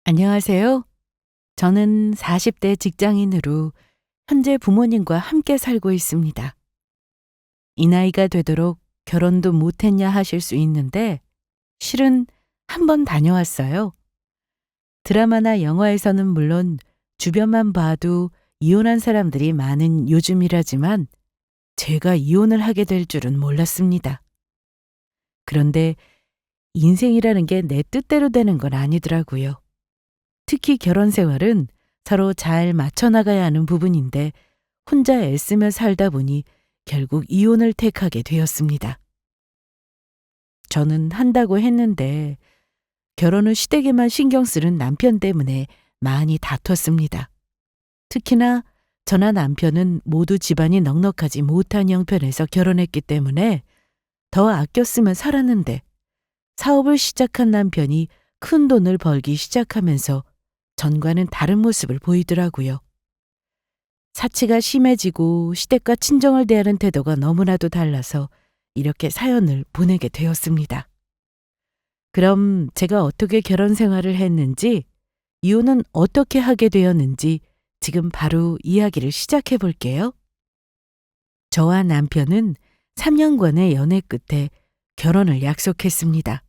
안녕하세요. 저는 40대 직장인으로 현재 부모님과 함께 살고 있습니다. 이 나이가 되도록 결혼도 못했냐 하실 수 있는데 실은 한 번 다녀왔어요. 드라마나 영화에서는 물론 주변만 봐도 이혼한 사람들이 많은 요즘이라지만 제가 이혼을 하게 될 줄은 몰랐습니다. 그런데 인생이라는 게 내 뜻대로 되는 건 아니더라고요. 특히 결혼 생활은 서로 잘 맞춰 나가야 하는 부분인데 혼자 애쓰며 살다 보니 결국 이혼을 택하게 되었습니다. 저는 한다고 했는데 결혼 후 시댁에만 신경 쓰는 남편 때문에 많이 다퉜습니다. 특히나 저나 남편은 모두 집안이 넉넉하지 못한 형편에서 결혼했기 때문에 더 아껴 쓰며 살았는데 사업을 시작한 남편이 큰 돈을 벌기 시작하면서 전과는 다른 모습을 보이더라고요. 사치가 심해지고 시댁과 친정을 대하는 태도가 너무나도 달라서 이렇게 사연을 보내게 되었습니다. 그럼 제가 어떻게 결혼 생활을 했는지, 이혼은 어떻게 하게 되었는지 지금 바로 이야기를 시작해 볼게요. 저와 남편은 3년간의 연애 끝에 결혼을 약속했습니다.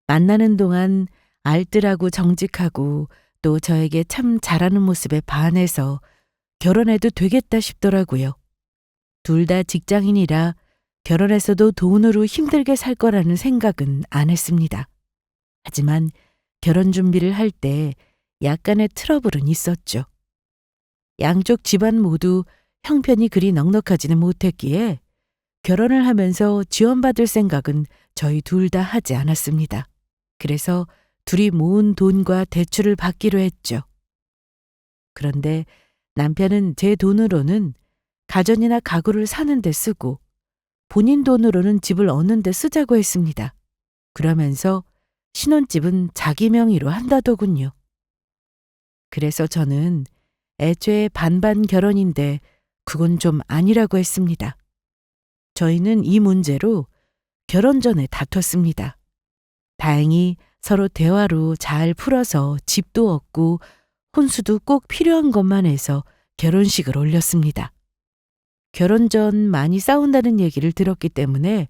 만나는 동안 알뜰하고 정직하고 또 저에게 참 잘하는 모습에 반해서 결혼해도 되겠다 싶더라고요. 둘 다 직장인이라 결혼해서도 돈으로 힘들게 살 거라는 생각은 안 했습니다. 하지만 결혼 준비를 할 때 약간의 트러블은 있었죠. 양쪽 집안 모두 형편이 그리 넉넉하지는 못했기에 결혼을 하면서 지원받을 생각은 저희 둘 다 하지 않았습니다. 그래서 둘이 모은 돈과 대출을 받기로 했죠. 그런데 남편은 제 돈으로는 가전이나 가구를 사는 데 쓰고 본인 돈으로는 집을 얻는 데 쓰자고 했습니다. 그러면서 신혼집은 자기 명의로 한다더군요. 그래서 저는 애초에 반반 결혼인데 그건 좀 아니라고 했습니다. 저희는 이 문제로 결혼 전에 다퉜습니다. 다행히 서로 대화로 잘 풀어서 집도 얻고 혼수도 꼭 필요한 것만 해서 결혼식을 올렸습니다. 결혼 전 많이 싸운다는 얘기를 들었기 때문에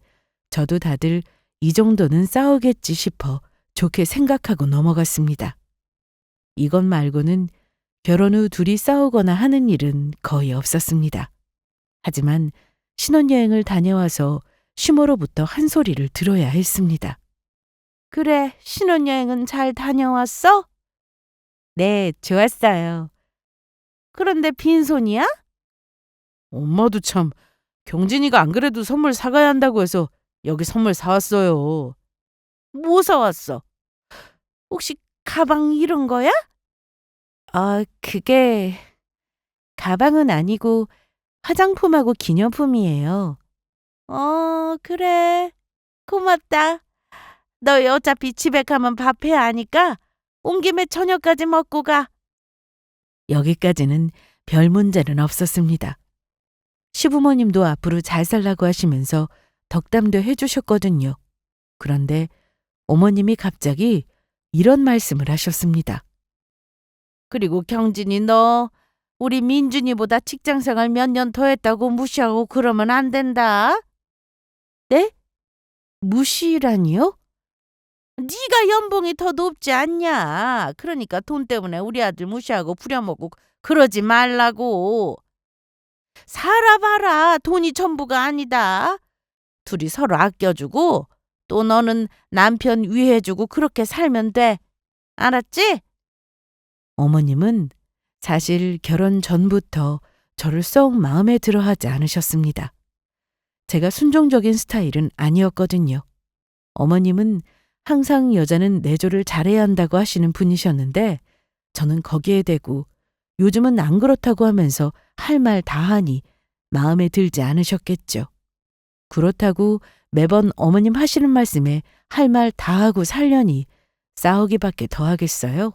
저도 다들 이 정도는 싸우겠지 싶어 좋게 생각하고 넘어갔습니다. 이것 말고는 결혼 후 둘이 싸우거나 하는 일은 거의 없었습니다. 하지만 신혼여행을 다녀와서 시모로부터 한 소리를 들어야 했습니다. 그래, 신혼여행은 잘 다녀왔어? 네, 좋았어요. 그런데 빈손이야? 엄마도 참, 경진이가 안 그래도 선물 사가야 한다고 해서 여기 선물 사왔어요. 뭐 사왔어? 혹시 가방 이런 거야? 그게 가방은 아니고 화장품하고 기념품이에요. 그래. 고맙다. 너 어차피 집에 가면 밥 해야 하니까 온 김에 저녁까지 먹고 가. 여기까지는 별 문제는 없었습니다. 시부모님도 앞으로 잘 살라고 하시면서 덕담도 해주셨거든요. 그런데 어머님이 갑자기 이런 말씀을 하셨습니다. 그리고 경진이 너 우리 민준이보다 직장생활 몇 년 더 했다고 무시하고 그러면 안 된다. 네? 무시라니요? 네가 연봉이 더 높지 않냐. 그러니까 돈 때문에 우리 아들 무시하고 부려먹고 그러지 말라고. 살아봐라. 돈이 전부가 아니다. 둘이 서로 아껴주고 또 너는 남편 위해주고 그렇게 살면 돼. 알았지? 어머님은 사실 결혼 전부터 저를 썩 마음에 들어 하지 않으셨습니다. 제가 순종적인 스타일은 아니었거든요. 어머님은 항상 여자는 내조를 잘해야 한다고 하시는 분이셨는데 저는 거기에 대고 요즘은 안 그렇다고 하면서 할 말 다 하니 마음에 들지 않으셨겠죠. 그렇다고 매번 어머님 하시는 말씀에 할 말 다 하고 살려니 싸우기밖에 더 하겠어요?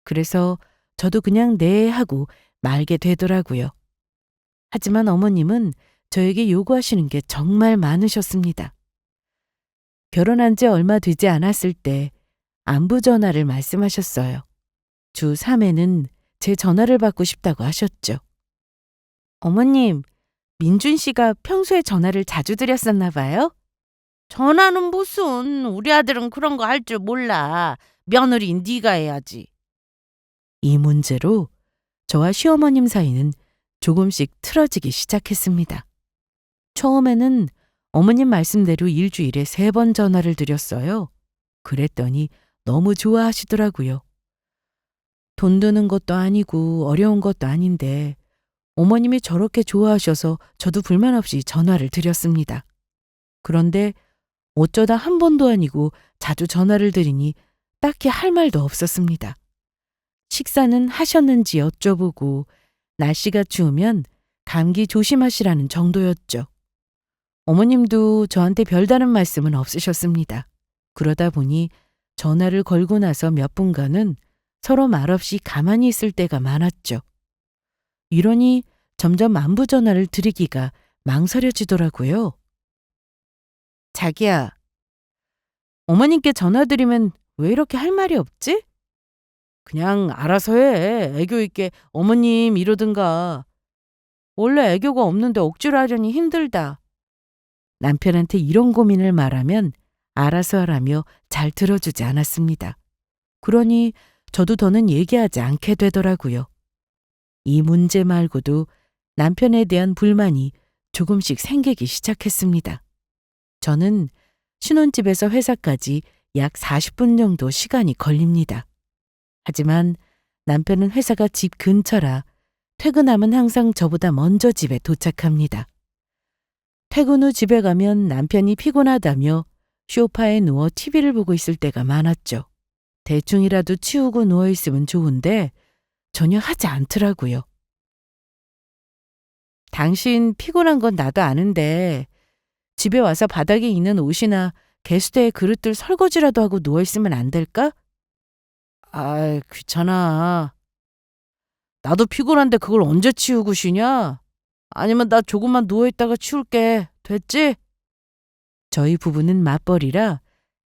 그래서 저도 그냥 네 하고 말게 되더라고요. 하지만 어머님은 저에게 요구하시는 게 정말 많으셨습니다. 결혼한 지 얼마 되지 않았을 때 안부 전화를 말씀하셨어요. 주 3회는 제 전화를 받고 싶다고 하셨죠. 어머님, 민준 씨가 평소에 전화를 자주 드렸었나 봐요? 전화는 무슨, 우리 아들은 그런 거 할 줄 몰라. 며느리인 네가 해야지. 이 문제로 저와 시어머님 사이는 조금씩 틀어지기 시작했습니다. 처음에는 어머님 말씀대로 일주일에 3번 전화를 드렸어요. 그랬더니 너무 좋아하시더라고요. 돈 드는 것도 아니고 어려운 것도 아닌데 어머님이 저렇게 좋아하셔서 저도 불만 없이 전화를 드렸습니다. 그런데 어쩌다 한 번도 아니고 자주 전화를 드리니 딱히 할 말도 없었습니다. 식사는 하셨는지 여쭤보고 날씨가 추우면 감기 조심하시라는 정도였죠. 어머님도 저한테 별다른 말씀은 없으셨습니다. 그러다 보니 전화를 걸고 나서 몇 분간은 서로 말없이 가만히 있을 때가 많았죠. 이러니 점점 안부 전화를 드리기가 망설여지더라고요. 자기야, 어머님께 전화드리면 왜 이렇게 할 말이 없지? 그냥 알아서 해. 애교 있게 어머님 이러든가. 원래 애교가 없는데 억지로 하려니 힘들다. 남편한테 이런 고민을 말하면 알아서 하라며 잘 들어주지 않았습니다. 그러니 저도 더는 얘기하지 않게 되더라고요. 이 문제 말고도 남편에 대한 불만이 조금씩 생기기 시작했습니다. 저는 신혼집에서 회사까지 약 40분 정도 시간이 걸립니다. 하지만 남편은 회사가 집 근처라 퇴근하면 항상 저보다 먼저 집에 도착합니다. 퇴근 후 집에 가면 남편이 피곤하다며 소파에 누워 TV를 보고 있을 때가 많았죠. 대충이라도 치우고 누워있으면 좋은데 전혀 하지 않더라고요. 당신 피곤한 건 나도 아는데 집에 와서 바닥에 있는 옷이나 개수대에 그릇들 설거지라도 하고 누워있으면 안 될까? 아, 귀찮아. 나도 피곤한데 그걸 언제 치우고 쉬냐? 아니면 나 조금만 누워있다가 치울게. 됐지? 저희 부부는 맞벌이라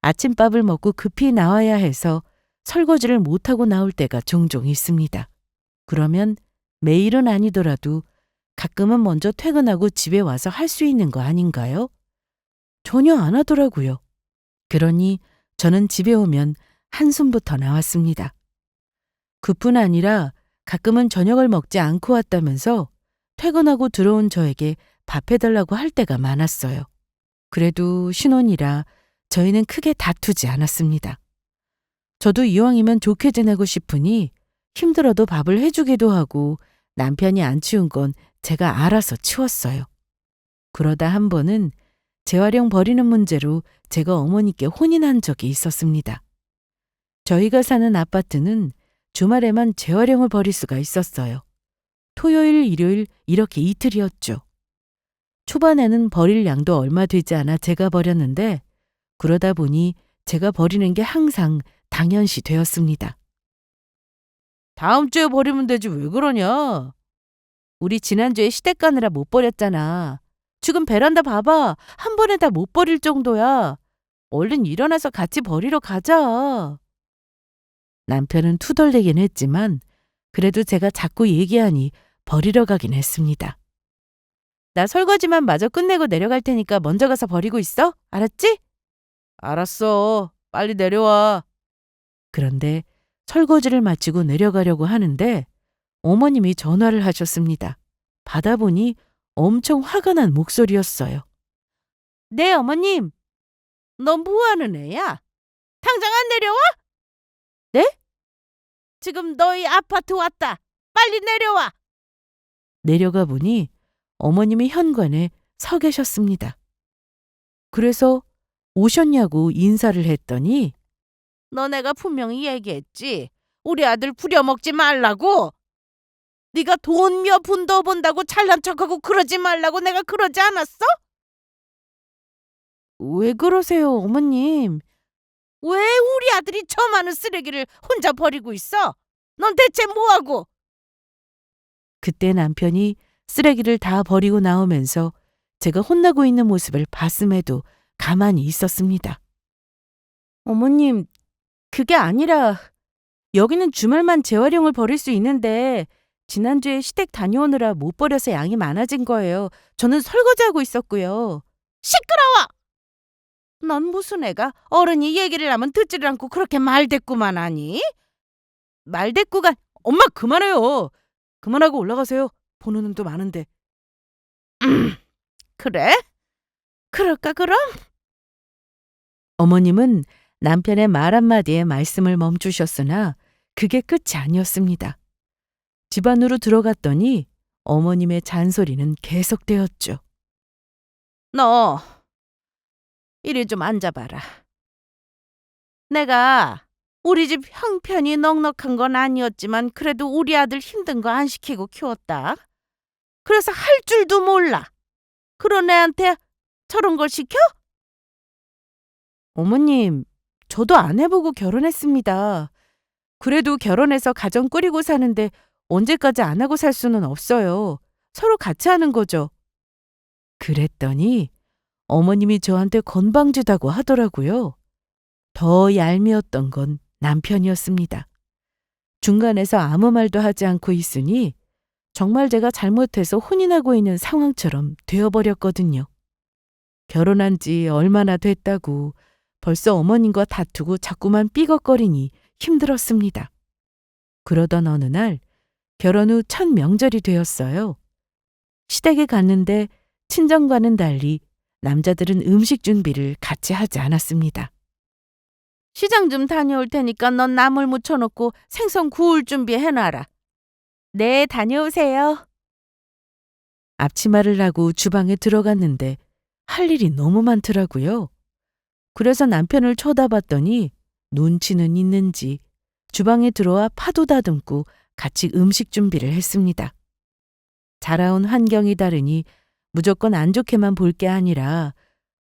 아침밥을 먹고 급히 나와야 해서 설거지를 못하고 나올 때가 종종 있습니다. 그러면 매일은 아니더라도 가끔은 먼저 퇴근하고 집에 와서 할 수 있는 거 아닌가요? 전혀 안 하더라고요. 그러니 저는 집에 오면 한숨부터 나왔습니다. 그뿐 아니라 가끔은 저녁을 먹지 않고 왔다면서 퇴근하고 들어온 저에게 밥 해달라고 할 때가 많았어요. 그래도 신혼이라 저희는 크게 다투지 않았습니다. 저도 이왕이면 좋게 지내고 싶으니 힘들어도 밥을 해주기도 하고 남편이 안 치운 건 제가 알아서 치웠어요. 그러다 한 번은 재활용 버리는 문제로 제가 어머니께 혼인한 적이 있었습니다. 저희가 사는 아파트는 주말에만 재활용을 버릴 수가 있었어요. 토요일, 일요일 이렇게 이틀이었죠. 초반에는 버릴 양도 얼마 되지 않아 제가 버렸는데 그러다 보니 제가 버리는 게 항상 당연시 되었습니다. 다음 주에 버리면 되지 왜 그러냐? 우리 지난주에 시댁 가느라 못 버렸잖아. 지금 베란다 봐봐. 한 번에 다 못 버릴 정도야. 얼른 일어나서 같이 버리러 가자. 남편은 투덜대긴 했지만 그래도 제가 자꾸 얘기하니 버리러 가긴 했습니다. 나 설거지만 마저 끝내고 내려갈 테니까 먼저 가서 버리고 있어. 알았지? 알았어. 빨리 내려와. 그런데 설거지를 마치고 내려가려고 하는데 어머님이 전화를 하셨습니다. 받아보니 엄청 화가 난 목소리였어요. 네, 어머님. 너 뭐하는 애야? 당장 안 내려와? 네? 지금 너희 아파트 왔다. 빨리 내려와. 내려가 보니 어머님이 현관에 서 계셨습니다. 그래서 오셨냐고 인사를 했더니 너네가 분명히 얘기했지. 우리 아들 부려먹지 말라고. 네가 돈 몇 푼 더 번다고 잘난 척하고 그러지 말라고 내가 그러지 않았어? 왜 그러세요, 어머님? 왜 우리 아들이 저 많은 쓰레기를 혼자 버리고 있어? 넌 대체 뭐하고? 그때 남편이 쓰레기를 다 버리고 나오면서 제가 혼나고 있는 모습을 봤음에도 가만히 있었습니다. 어머님, 그게 아니라 여기는 주말만 재활용을 버릴 수 있는데 지난주에 시댁 다녀오느라 못 버려서 양이 많아진 거예요. 저는 설거지하고 있었고요. 시끄러워! 넌 무슨 애가 어른이 얘기를 하면 듣지를 않고 그렇게 말대꾸만 하니? 말대꾸가 엄마 그만해요. 그만하고 올라가세요. 보는 눈도 많은데. 그래? 그럴까 그럼? 어머님은 남편의 말 한마디에 말씀을 멈추셨으나 그게 끝이 아니었습니다. 집 안으로 들어갔더니 어머님의 잔소리는 계속되었죠. 너 이리 좀 앉아봐라. 내가 우리 집 형편이 넉넉한 건 아니었지만 그래도 우리 아들 힘든 거 안 시키고 키웠다. 그래서 할 줄도 몰라. 그런 애한테 저런 걸 시켜? 어머님, 저도 안 해보고 결혼했습니다. 그래도 결혼해서 가정 꾸리고 사는데 언제까지 안 하고 살 수는 없어요. 서로 같이 하는 거죠. 그랬더니 어머님이 저한테 건방지다고 하더라고요. 더 얄미웠던 건 남편이었습니다. 중간에서 아무 말도 하지 않고 있으니 정말 제가 잘못해서 혼인하고 있는 상황처럼 되어버렸거든요. 결혼한 지 얼마나 됐다고 벌써 어머님과 다투고 자꾸만 삐걱거리니 힘들었습니다. 그러던 어느 날 결혼 후 첫 명절이 되었어요. 시댁에 갔는데 친정과는 달리 남자들은 음식 준비를 같이 하지 않았습니다. 시장 좀 다녀올 테니까 넌 나물 무쳐놓고 생선 구울 준비해놔라. 네, 다녀오세요. 앞치마를 하고 주방에 들어갔는데 할 일이 너무 많더라고요. 그래서 남편을 쳐다봤더니 눈치는 있는지 주방에 들어와 파도 다듬고 같이 음식 준비를 했습니다. 자라온 환경이 다르니 무조건 안 좋게만 볼 게 아니라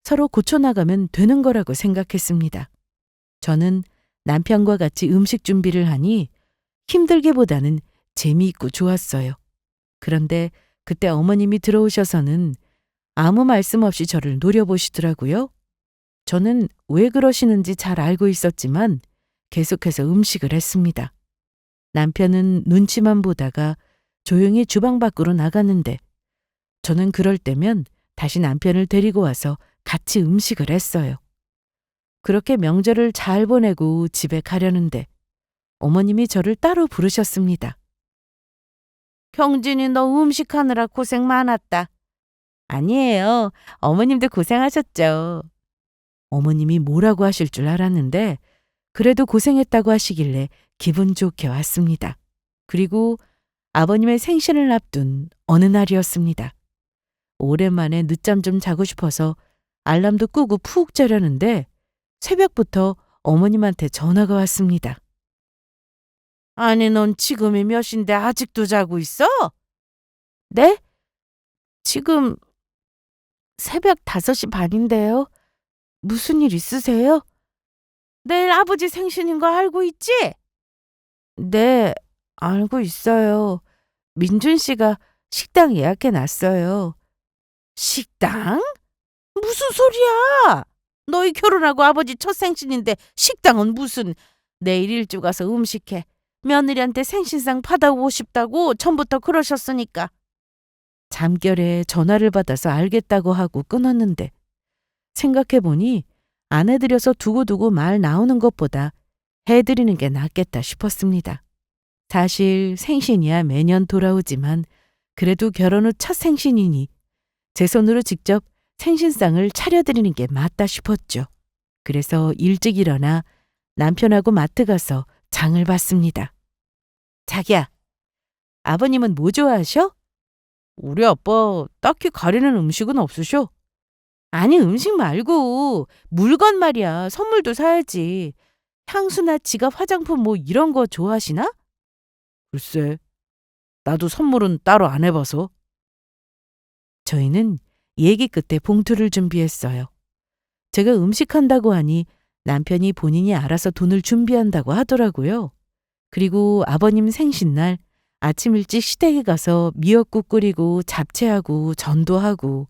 서로 고쳐나가면 되는 거라고 생각했습니다. 저는 남편과 같이 음식 준비를 하니 힘들기보다는 재미있고 좋았어요. 그런데 그때 어머님이 들어오셔서는 아무 말씀 없이 저를 노려보시더라고요. 저는 왜 그러시는지 잘 알고 있었지만 계속해서 음식을 했습니다. 남편은 눈치만 보다가 조용히 주방 밖으로 나갔는데 저는 그럴 때면 다시 남편을 데리고 와서 같이 음식을 했어요. 그렇게 명절을 잘 보내고 집에 가려는데 어머님이 저를 따로 부르셨습니다. 경진이 너 음식하느라 고생 많았다. 아니에요. 어머님도 고생하셨죠. 어머님이 뭐라고 하실 줄 알았는데 그래도 고생했다고 하시길래 기분 좋게 왔습니다. 그리고 아버님의 생신을 앞둔 어느 날이었습니다. 오랜만에 늦잠 좀 자고 싶어서 알람도 끄고 푹 자려는데 새벽부터 어머님한테 전화가 왔습니다. 아니, 넌 지금이 몇 시인데 아직도 자고 있어? 네? 지금 새벽 5시 반인데요. 무슨 일 있으세요? 내일 아버지 생신인 거 알고 있지? 네, 알고 있어요. 민준 씨가 식당 예약해 놨어요. 식당? 무슨 소리야? 너희 결혼하고 아버지 첫 생신인데 식당은 무슨. 내일 일주 가서 음식해. 며느리한테 생신상 받아오고 싶다고 전부터 그러셨으니까. 잠결에 전화를 받아서 알겠다고 하고 끊었는데 생각해보니 안 해드려서 두고두고 말 나오는 것보다 해드리는 게 낫겠다 싶었습니다. 사실 생신이야 매년 돌아오지만 그래도 결혼 후 첫 생신이니 제 손으로 직접 생신상을 차려드리는 게 맞다 싶었죠. 그래서 일찍 일어나 남편하고 마트 가서 장을 봤습니다. 자기야, 아버님은 뭐 좋아하셔? 우리 아빠 딱히 가리는 음식은 없으셔. 아니, 음식 말고 물건 말이야. 선물도 사야지. 향수나 지갑, 화장품 뭐 이런 거 좋아하시나? 글쎄, 나도 선물은 따로 안 해봐서. 저희는 얘기 끝에 봉투를 준비했어요. 제가 음식한다고 하니 남편이 본인이 알아서 돈을 준비한다고 하더라고요. 그리고 아버님 생신날 아침 일찍 시댁에 가서 미역국 끓이고 잡채하고 전도 하고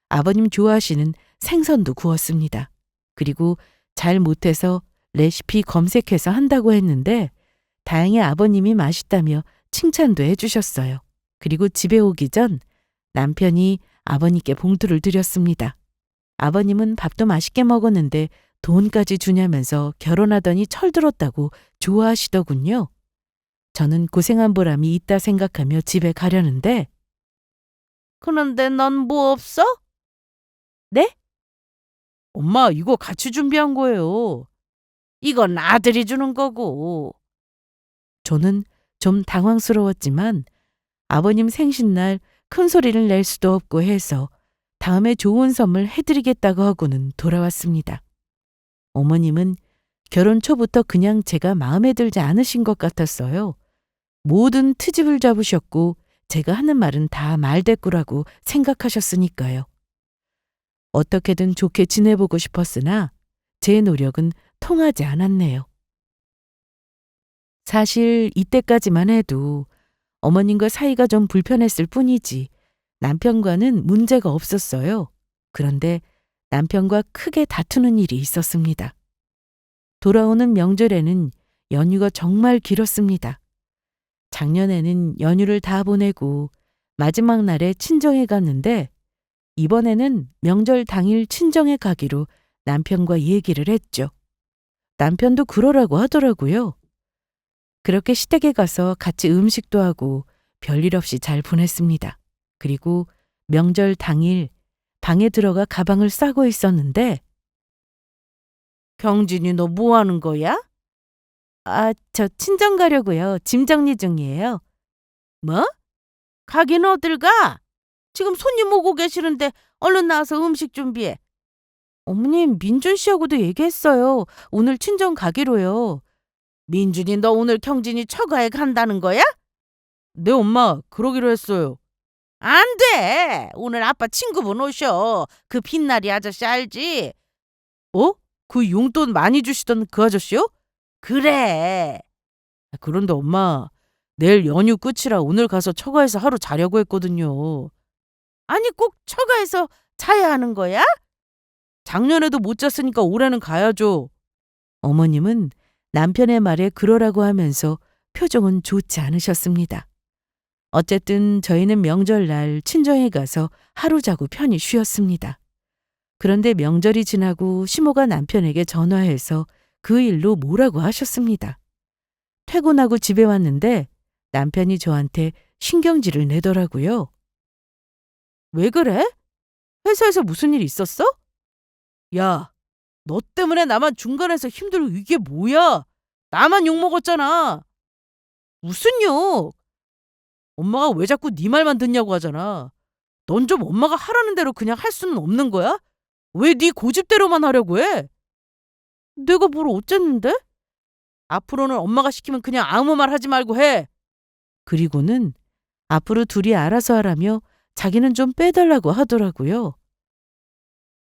아버님 좋아하시는 생선도 구웠습니다. 그리고 잘 못해서 레시피 검색해서 한다고 했는데 다행히 아버님이 맛있다며 칭찬도 해주셨어요. 그리고 집에 오기 전 남편이 아버님께 봉투를 드렸습니다. 아버님은 밥도 맛있게 먹었는데 돈까지 주냐면서 결혼하더니 철들었다고 좋아하시더군요. 저는 고생한 보람이 있다 생각하며 집에 가려는데 그런데 넌 뭐 없어? 네? 엄마 이거 같이 준비한 거예요. 이건 아들이 주는 거고. 저는 좀 당황스러웠지만 아버님 생신날 큰 소리를 낼 수도 없고 해서 다음에 좋은 선물 해드리겠다고 하고는 돌아왔습니다. 어머님은 결혼 초부터 그냥 제가 마음에 들지 않으신 것 같았어요. 모든 트집을 잡으셨고 제가 하는 말은 다 말대꾸라고 생각하셨으니까요. 어떻게든 좋게 지내보고 싶었으나 제 노력은 통하지 않았네요. 사실 이때까지만 해도 어머님과 사이가 좀 불편했을 뿐이지 남편과는 문제가 없었어요. 그런데 남편과 크게 다투는 일이 있었습니다. 돌아오는 명절에는 연휴가 정말 길었습니다. 작년에는 연휴를 다 보내고 마지막 날에 친정에 갔는데 이번에는 명절 당일 친정에 가기로 남편과 얘기를 했죠. 남편도 그러라고 하더라고요. 그렇게 시댁에 가서 같이 음식도 하고 별일 없이 잘 보냈습니다. 그리고 명절 당일 방에 들어가 가방을 싸고 있었는데 경진이 너 뭐 하는 거야? 아, 저 친정 가려고요. 짐 정리 중이에요. 뭐? 가긴 어딜 가? 지금 손님 오고 계시는데 얼른 나와서 음식 준비해. 어머님, 민준 씨하고도 얘기했어요. 오늘 친정 가기로요. 민준이 너 오늘 경진이 처가에 간다는 거야? 네, 엄마. 그러기로 했어요. 안 돼. 오늘 아빠 친구분 오셔. 그 빛나리 아저씨 알지? 어? 그 용돈 많이 주시던 그 아저씨요? 그래. 그런데 엄마, 내일 연휴 끝이라 오늘 가서 처가에서 하루 자려고 했거든요. 아니, 꼭 처가에서 자야 하는 거야? 작년에도 못 잤으니까 올해는 가야죠. 어머님은 남편의 말에 그러라고 하면서 표정은 좋지 않으셨습니다. 어쨌든 저희는 명절날 친정에 가서 하루 자고 편히 쉬었습니다. 그런데 명절이 지나고 시모가 남편에게 전화해서 그 일로 뭐라고 하셨습니다. 퇴근하고 집에 왔는데 남편이 저한테 신경질을 내더라고요. 왜 그래? 회사에서 무슨 일 있었어? 야, 너 때문에 나만 중간에서 힘들고 이게 뭐야? 나만 욕먹었잖아. 무슨 욕? 엄마가 왜 자꾸 네 말만 듣냐고 하잖아. 넌 좀 엄마가 하라는 대로 그냥 할 수는 없는 거야? 왜 네 고집대로만 하려고 해? 내가 뭘 어쨌는데? 앞으로는 엄마가 시키면 그냥 아무 말 하지 말고 해. 그리고는 앞으로 둘이 알아서 하라며 자기는 좀 빼달라고 하더라고요.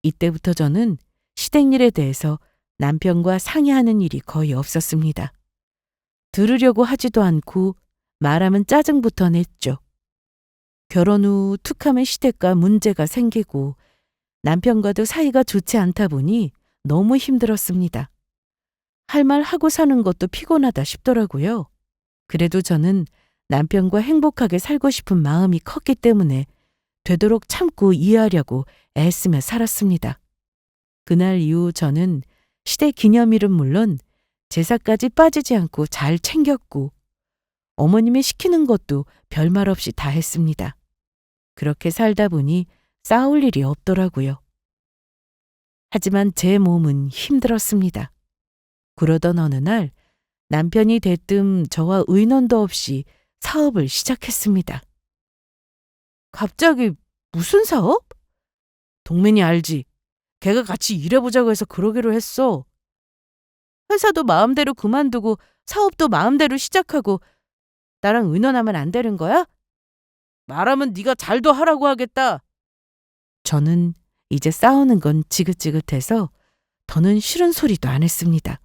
이때부터 저는 시댁일에 대해서 남편과 상의하는 일이 거의 없었습니다. 들으려고 하지도 않고 말하면 짜증부터 냈죠. 결혼 후 툭하면 시댁과 문제가 생기고 남편과도 사이가 좋지 않다 보니 너무 힘들었습니다. 할 말 하고 사는 것도 피곤하다 싶더라고요. 그래도 저는 남편과 행복하게 살고 싶은 마음이 컸기 때문에 되도록 참고 이해하려고 애쓰며 살았습니다. 그날 이후 저는 시댁 기념일은 물론 제사까지 빠지지 않고 잘 챙겼고 어머님이 시키는 것도 별말 없이 다 했습니다. 그렇게 살다 보니 싸울 일이 없더라고요. 하지만 제 몸은 힘들었습니다. 그러던 어느 날 남편이 대뜸 저와 의논도 없이 사업을 시작했습니다. 갑자기 무슨 사업? 동민이 알지? 걔가 같이 일해보자고 해서 그러기로 했어. 회사도 마음대로 그만두고 사업도 마음대로 시작하고 나랑 의논하면 안 되는 거야? 말하면 네가 잘도 하라고 하겠다. 저는 이제 싸우는 건 지긋지긋해서 더는 싫은 소리도 안 했습니다.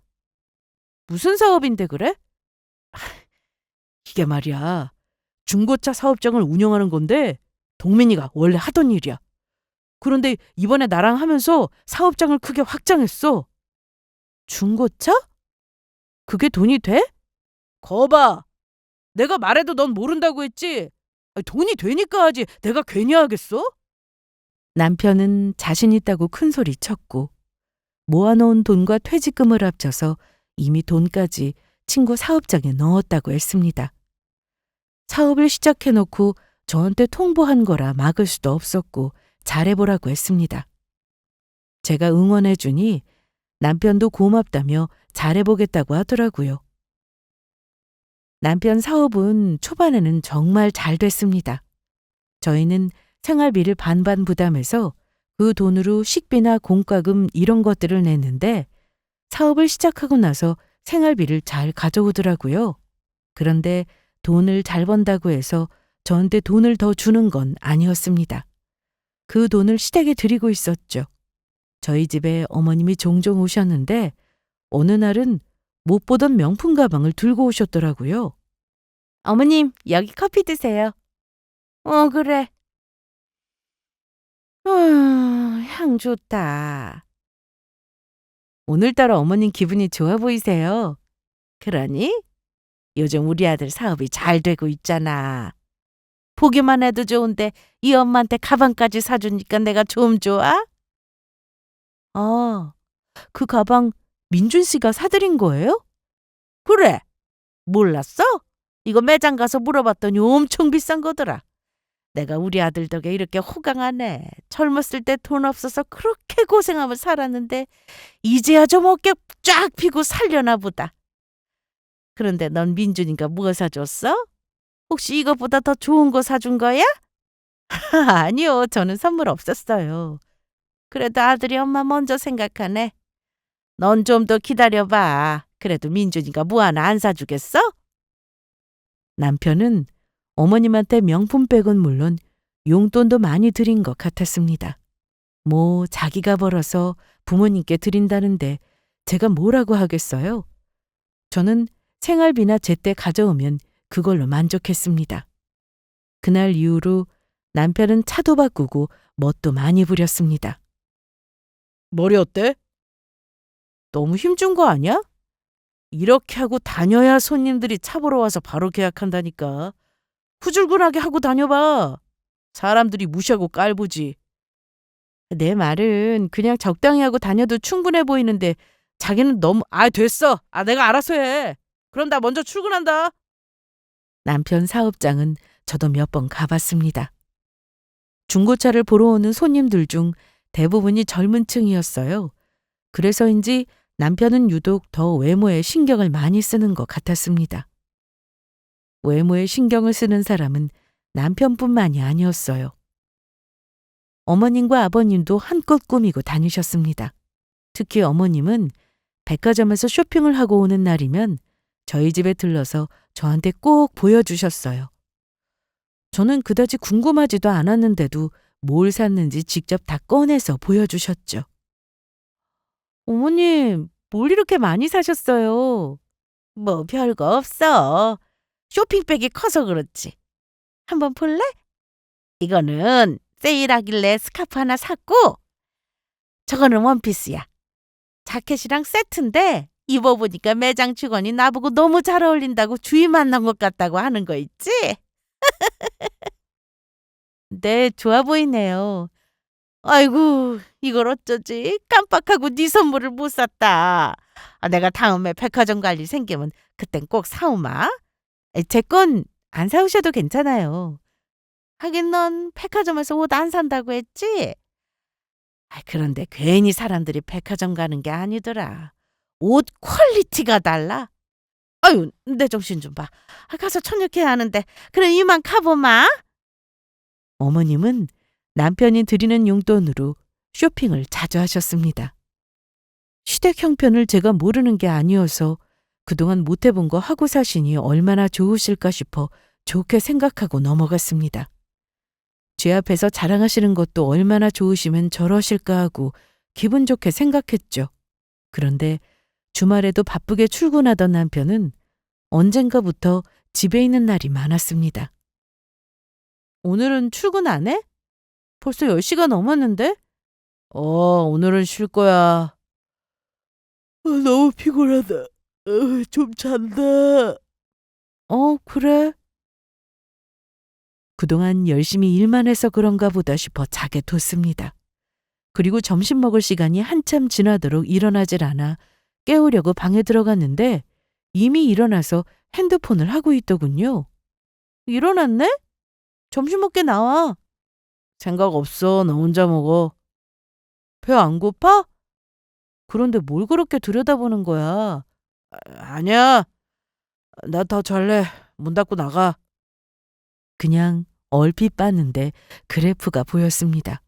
무슨 사업인데 그래? 이게 말이야. 중고차 사업장을 운영하는 건데 동민이가 원래 하던 일이야. 그런데 이번에 나랑 하면서 사업장을 크게 확장했어. 중고차? 그게 돈이 돼? 거봐. 내가 말해도 넌 모른다고 했지? 돈이 되니까 하지. 내가 괜히 하겠어? 남편은 자신 있다고 큰 소리 쳤고 모아놓은 돈과 퇴직금을 합쳐서 이미 돈까지 친구 사업장에 넣었다고 했습니다. 사업을 시작해놓고 저한테 통보한 거라 막을 수도 없었고 잘해보라고 했습니다. 제가 응원해주니 남편도 고맙다며 잘해보겠다고 하더라고요. 남편 사업은 초반에는 정말 잘 됐습니다. 저희는 생활비를 반반 부담해서 그 돈으로 식비나 공과금 이런 것들을 냈는데 사업을 시작하고 나서 생활비를 잘 가져오더라고요. 그런데 돈을 잘 번다고 해서 저한테 돈을 더 주는 건 아니었습니다. 그 돈을 시댁에 드리고 있었죠. 저희 집에 어머님이 종종 오셨는데 어느 날은 못 보던 명품 가방을 들고 오셨더라고요. 어머님, 여기 커피 드세요. 그래. 향 좋다. 오늘따라 어머님 기분이 좋아 보이세요. 그러니? 요즘 우리 아들 사업이 잘 되고 있잖아. 보기만 해도 좋은데 이 엄마한테 가방까지 사주니까 내가 좀 좋아? 그 가방 민준 씨가 사드린 거예요? 그래. 몰랐어? 이거 매장 가서 물어봤더니 엄청 비싼 거더라. 내가 우리 아들 덕에 이렇게 호강하네. 젊었을 때 돈 없어서 그렇게 고생하며 살았는데 이제야 좀 어깨 쫙 펴고 살려나 보다. 그런데 넌 민준이가 뭐 사줬어? 혹시 이것보다 더 좋은 거 사준 거야? 아니요, 저는 선물 없었어요. 그래도 아들이 엄마 먼저 생각하네. 넌 좀 더 기다려봐. 그래도 민준이가 뭐 하나 안 사주겠어? 남편은 어머님한테 명품백은 물론 용돈도 많이 드린 것 같았습니다. 뭐 자기가 벌어서 부모님께 드린다는데 제가 뭐라고 하겠어요? 저는 생활비나 제때 가져오면 그걸로 만족했습니다. 그날 이후로 남편은 차도 바꾸고 멋도 많이 부렸습니다. 머리 어때? 너무 힘준 거 아니야? 이렇게 하고 다녀야 손님들이 차 보러 와서 바로 계약한다니까. 후줄근하게 하고 다녀봐. 사람들이 무시하고 깔보지. 내 말은 그냥 적당히 하고 다녀도 충분해 보이는데 자기는 너무 됐어. 내가 알아서 해. 그럼 나 먼저 출근한다. 남편 사업장은 저도 몇 번 가봤습니다. 중고차를 보러 오는 손님들 중 대부분이 젊은 층이었어요. 그래서인지 남편은 유독 더 외모에 신경을 많이 쓰는 것 같았습니다. 외모에 신경을 쓰는 사람은 남편뿐만이 아니었어요. 어머님과 아버님도 한껏 꾸미고 다니셨습니다. 특히 어머님은 백화점에서 쇼핑을 하고 오는 날이면 저희 집에 들러서 저한테 꼭 보여주셨어요. 저는 그다지 궁금하지도 않았는데도 뭘 샀는지 직접 다 꺼내서 보여주셨죠. 어머님, 뭘 이렇게 많이 사셨어요? 뭐 별거 없어. 쇼핑백이 커서 그렇지. 한번 볼래? 이거는 세일하길래 스카프 하나 샀고 저거는 원피스야. 자켓이랑 세트인데 입어보니까 매장 직원이 나보고 너무 잘 어울린다고 주위 만난 것 같다고 하는 거 있지? 네, 좋아 보이네요. 아이고, 이걸 어쩌지? 깜빡하고 네 선물을 못 샀다. 내가 다음에 백화점 갈 일 생기면 그땐 꼭 사오마. 제 건 안 사오셔도 괜찮아요. 하긴 넌 백화점에서 옷 안 산다고 했지? 그런데 괜히 사람들이 백화점 가는 게 아니더라. 옷 퀄리티가 달라. 아유, 내 정신 좀 봐. 가서 천육해야 하는데. 그럼 이만 가보마. 어머님은 남편이 드리는 용돈으로 쇼핑을 자주 하셨습니다. 시댁 형편을 제가 모르는 게 아니어서 그동안 못 해본 거 하고 사시니 얼마나 좋으실까 싶어 좋게 생각하고 넘어갔습니다. 제 앞에서 자랑하시는 것도 얼마나 좋으시면 저러실까 하고 기분 좋게 생각했죠. 그런데 주말에도 바쁘게 출근하던 남편은 언젠가부터 집에 있는 날이 많았습니다. 오늘은 출근 안 해? 벌써 10시가 넘었는데? 오늘은 쉴 거야. 너무 피곤하다. 좀 잔다. 그래? 그동안 열심히 일만 해서 그런가 보다 싶어 자게 뒀습니다. 그리고 점심 먹을 시간이 한참 지나도록 일어나질 않아 깨우려고 방에 들어갔는데 이미 일어나서 핸드폰을 하고 있더군요. 일어났네? 점심 먹게 나와. 생각 없어. 너 혼자 먹어. 배 안 고파? 그런데 뭘 그렇게 들여다보는 거야? 아니야. 나 더 잘래. 문 닫고 나가. 그냥 얼핏 봤는데 그래프가 보였습니다.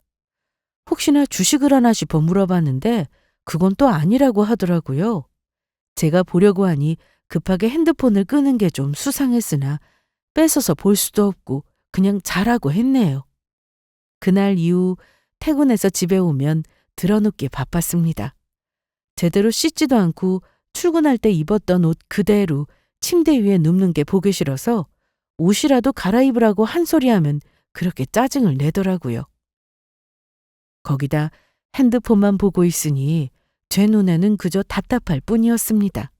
혹시나 주식을 하나 싶어 물어봤는데 그건 또 아니라고 하더라고요. 제가 보려고 하니 급하게 핸드폰을 끄는 게 좀 수상했으나 뺏어서 볼 수도 없고 그냥 자라고 했네요. 그날 이후 퇴근해서 집에 오면 드러눕게 바빴습니다. 제대로 씻지도 않고 출근할 때 입었던 옷 그대로 침대 위에 눕는 게 보기 싫어서 옷이라도 갈아입으라고 한 소리 하면 그렇게 짜증을 내더라고요. 거기다 핸드폰만 보고 있으니 제 눈에는 그저 답답할 뿐이었습니다.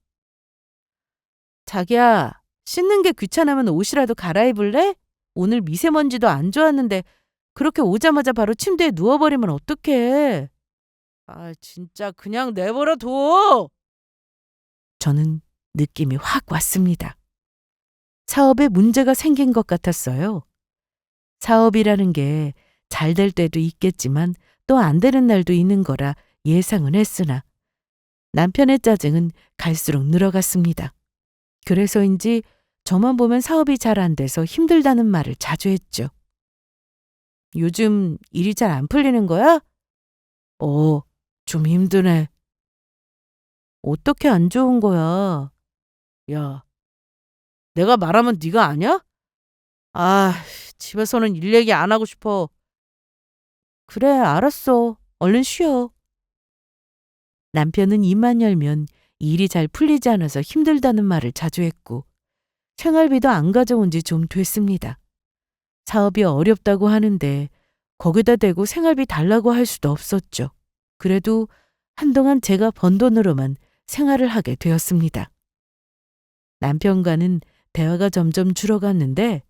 자기야, 씻는 게 귀찮으면 옷이라도 갈아입을래? 오늘 미세먼지도 안 좋았는데 그렇게 오자마자 바로 침대에 누워버리면 어떡해? 아, 진짜 그냥 내버려 둬! 저는 느낌이 확 왔습니다. 사업에 문제가 생긴 것 같았어요. 사업이라는 게 잘 될 때도 있겠지만 또 안 되는 날도 있는 거라 예상은 했으나 남편의 짜증은 갈수록 늘어갔습니다. 그래서인지 저만 보면 사업이 잘 안 돼서 힘들다는 말을 자주 했죠. 요즘 일이 잘 안 풀리는 거야? 좀 힘드네. 어떻게 안 좋은 거야? 야, 내가 말하면 네가 아냐? 아, 집에서는 일 얘기 안 하고 싶어. 그래, 알았어. 얼른 쉬어. 남편은 입만 열면 일이 잘 풀리지 않아서 힘들다는 말을 자주 했고 생활비도 안 가져온 지 좀 됐습니다. 사업이 어렵다고 하는데 거기다 대고 생활비 달라고 할 수도 없었죠. 그래도 한동안 제가 번 돈으로만 생활을 하게 되었습니다. 남편과는 대화가 점점 줄어갔는데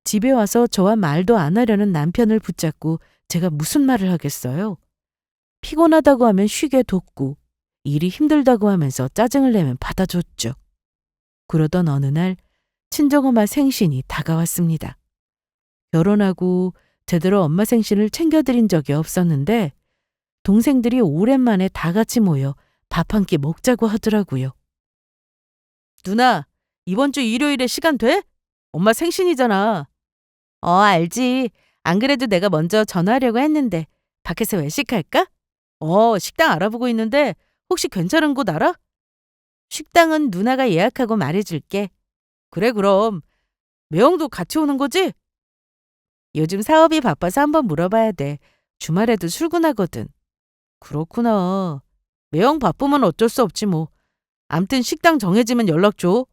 집에 와서 저와 말도 안 하려는 남편을 붙잡고 제가 무슨 말을 하겠어요? 피곤하다고 하면 쉬게 뒀고 일이 힘들다고 하면서 짜증을 내면 받아줬죠. 그러던 어느 날 친정엄마 생신이 다가왔습니다. 결혼하고 제대로 엄마 생신을 챙겨드린 적이 없었는데 동생들이 오랜만에 다 같이 모여 밥 한 끼 먹자고 하더라고요. 누나, 이번 주 일요일에 시간 돼? 엄마 생신이잖아. 알지. 안 그래도 내가 먼저 전화하려고 했는데 밖에서 외식할까? 식당 알아보고 있는데 혹시 괜찮은 곳 알아? 식당은 누나가 예약하고 말해줄게. 그래, 그럼. 매형도 같이 오는 거지? 요즘 사업이 바빠서 한번 물어봐야 돼. 주말에도 출근하거든. 그렇구나. 매형 바쁘면 어쩔 수 없지 뭐. 암튼 식당 정해지면 연락 줘.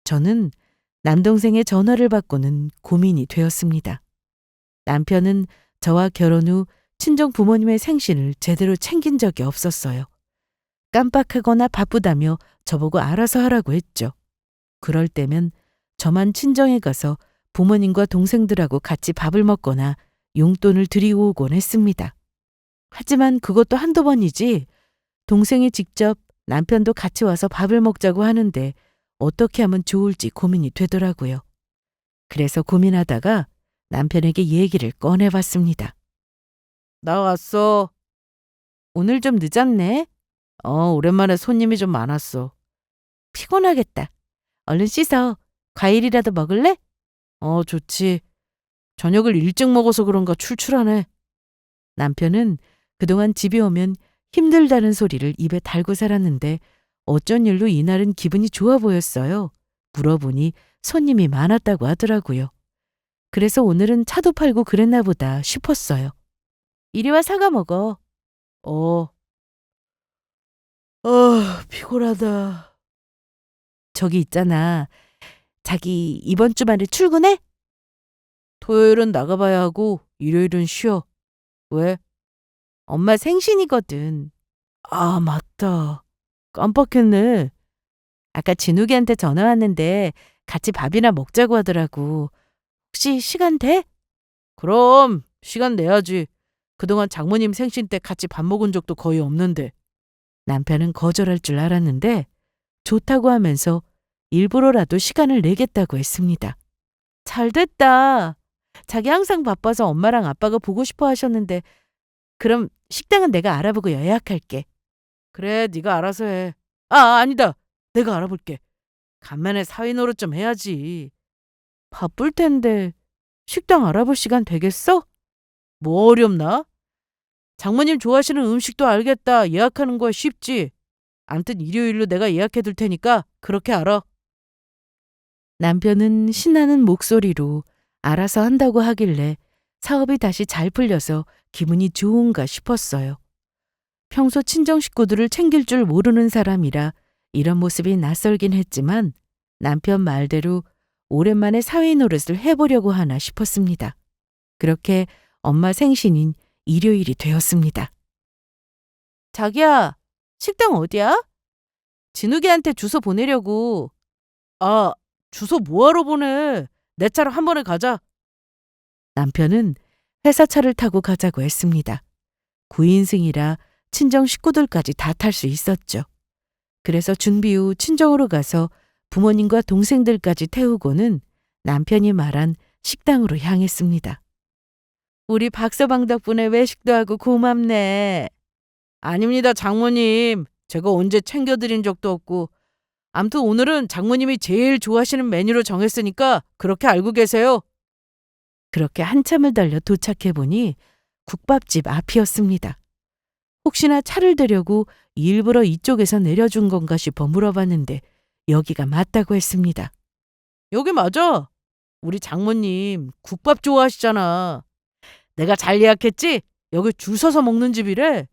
저는 남동생의 전화를 받고는 고민이 되었습니다. 남편은 저와 결혼 후 친정 부모님의 생신을 제대로 챙긴 적이 없었어요. 깜빡하거나 바쁘다며 저보고 알아서 하라고 했죠. 그럴 때면 저만 친정에 가서 부모님과 동생들하고 같이 밥을 먹거나 용돈을 드리고 오곤 했습니다. 하지만 그것도 한두 번이지 동생이 직접 남편도 같이 와서 밥을 먹자고 하는데 어떻게 하면 좋을지 고민이 되더라고요. 그래서 고민하다가 남편에게 얘기를 꺼내봤습니다. 나 왔어. 오늘 좀 늦었네. 오랜만에 손님이 좀 많았어. 피곤하겠다. 얼른 씻어. 과일이라도 먹을래? 좋지. 저녁을 일찍 먹어서 그런가 출출하네. 남편은 그동안 집에 오면 힘들다는 소리를 입에 달고 살았는데 어쩐 일로 이날은 기분이 좋아 보였어요. 물어보니 손님이 많았다고 하더라고요. 그래서 오늘은 차도 팔고 그랬나 보다 싶었어요. 이리 와 사과 먹어. 피곤하다. 저기 있잖아. 자기 이번 주말에 출근해? 토요일은 나가봐야 하고 일요일은 쉬어. 왜? 엄마 생신이거든. 아, 맞다. 깜빡했네. 아까 진욱이한테 전화 왔는데 같이 밥이나 먹자고 하더라고. 혹시 시간 돼? 그럼 시간 내야지. 그동안 장모님 생신 때 같이 밥 먹은 적도 거의 없는데. 남편은 거절할 줄 알았는데 좋다고 하면서 일부러라도 시간을 내겠다고 했습니다. 잘 됐다. 자기 항상 바빠서 엄마랑 아빠가 보고 싶어 하셨는데 그럼 식당은 내가 알아보고 예약할게. 그래, 네가 알아서 해. 아니다. 내가 알아볼게. 간만에 사위 노릇 좀 해야지. 바쁠 텐데 식당 알아볼 시간 되겠어? 뭐 어렵나? 장모님 좋아하시는 음식도 알겠다. 예약하는 거야 쉽지. 암튼 일요일로 내가 예약해 둘 테니까 그렇게 알아. 남편은 신나는 목소리로 알아서 한다고 하길래 사업이 다시 잘 풀려서 기분이 좋은가 싶었어요. 평소 친정 식구들을 챙길 줄 모르는 사람이라 이런 모습이 낯설긴 했지만 남편 말대로 오랜만에 사위 노릇을 해보려고 하나 싶었습니다. 그렇게 엄마 생신인 일요일이 되었습니다. 자기야, 식당 어디야? 진욱이한테 주소 보내려고. 아, 주소 뭐하러 보내? 내 차로 한 번에 가자. 남편은 회사 차를 타고 가자고 했습니다. 9인승이라 친정 식구들까지 다 탈 수 있었죠. 그래서 준비 후 친정으로 가서 부모님과 동생들까지 태우고는 남편이 말한 식당으로 향했습니다. 우리 박서방 덕분에 외식도 하고 고맙네. 아닙니다, 장모님. 제가 언제 챙겨드린 적도 없고. 암튼 오늘은 장모님이 제일 좋아하시는 메뉴로 정했으니까 그렇게 알고 계세요. 그렇게 한참을 달려 도착해보니 국밥집 앞이었습니다. 혹시나 차를 대려고 일부러 이쪽에서 내려준 건가 싶어 물어봤는데 여기가 맞다고 했습니다. 여기 맞아. 우리 장모님 국밥 좋아하시잖아. 내가 잘 예약했지? 여기 줄 서서 먹는 집이래.